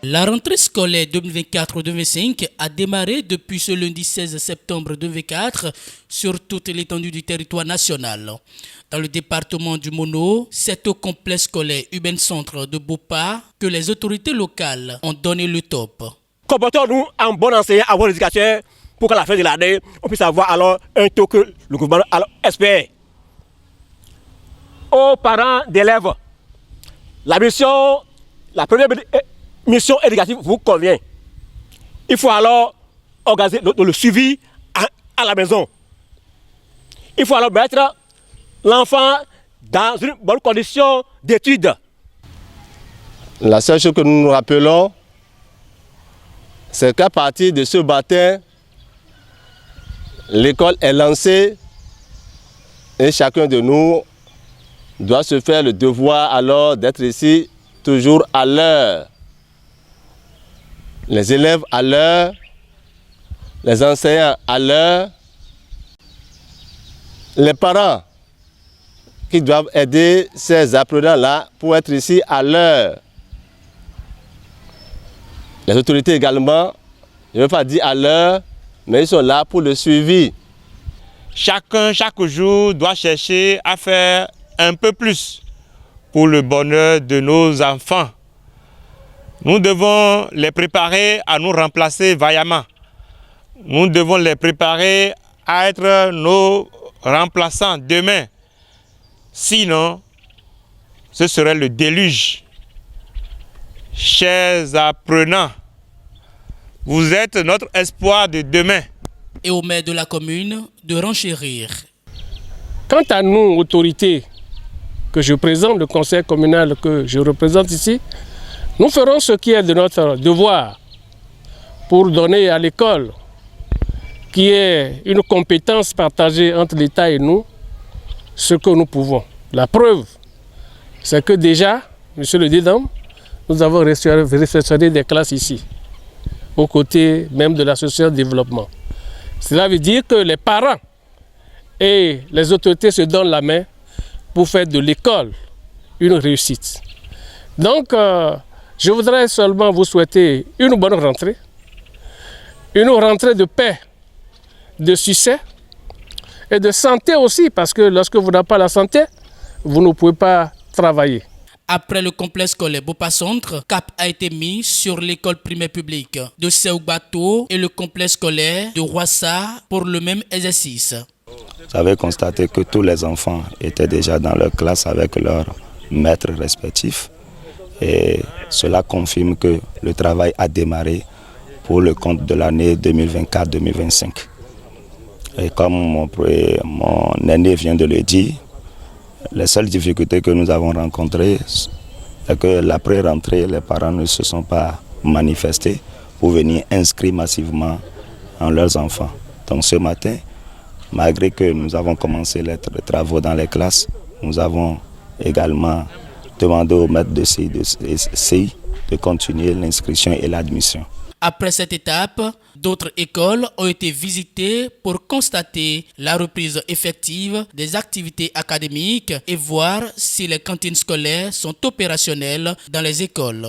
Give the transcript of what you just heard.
La rentrée scolaire 2024-2025 a démarré depuis ce lundi 16 septembre 2024 sur toute l'étendue du territoire national. Dans le département du Mono, c'est au complexe scolaire Urbain Centre de Bopa que les autorités locales ont donné le top. Comportons-nous en bon enseignant, en bon éducateur, pour qu'à la fin de l'année, on puisse avoir alors un taux que le gouvernement espère. Aux parents d'élèves, la première mission éducative vous convient. Il faut alors organiser le suivi à la maison. Il faut alors mettre l'enfant dans une bonne condition d'études. La seule chose que nous nous rappelons, c'est qu'à partir de ce matin, l'école est lancée et chacun de nous doit se faire le devoir alors d'être ici toujours à l'heure. Les élèves à l'heure, les enseignants à l'heure, les parents qui doivent aider ces apprenants-là pour être ici à l'heure. Les autorités également, je ne veux pas dire à l'heure, mais ils sont là pour le suivi. Chacun, chaque jour, doit chercher à faire un peu plus pour le bonheur de nos enfants. Nous devons les préparer à nous remplacer vaillamment. Nous devons les préparer à être nos remplaçants demain. Sinon, ce serait le déluge. Chers apprenants, vous êtes notre espoir de demain. Et au maire de la commune de renchérir. Quant à nous, autorités, que je présente, le conseil communal que je représente ici, nous ferons ce qui est de notre devoir pour donner à l'école, qui est une compétence partagée entre l'État et nous, ce que nous pouvons. La preuve, c'est que déjà, monsieur le Dédam, nous avons réfectionné des classes ici, aux côtés même de l'association de développement. Cela veut dire que les parents et les autorités se donnent la main pour faire de l'école une réussite. Donc, je voudrais seulement vous souhaiter une bonne rentrée de paix, de succès et de santé aussi, parce que lorsque vous n'avez pas la santé, vous ne pouvez pas travailler. Après le complexe scolaire Bopa Centre, cap a été mis sur l'école primaire publique de Seoubato et le complexe scolaire de Roissa pour le même exercice. J'avais constaté que tous les enfants étaient déjà dans leur classe avec leurs maîtres respectifs et cela confirme que le travail a démarré pour le compte de l'année 2024-2025. Et comme mon aîné vient de le dire, les seules difficultés que nous avons rencontrées, c'est que l'après-rentrée, les parents ne se sont pas manifestés pour venir inscrire massivement leurs enfants. Donc ce matin, malgré que nous avons commencé les travaux dans les classes, nous avons également demandé aux maîtres de CI de continuer l'inscription et l'admission. Après cette étape, d'autres écoles ont été visitées pour constater la reprise effective des activités académiques et voir si les cantines scolaires sont opérationnelles dans les écoles.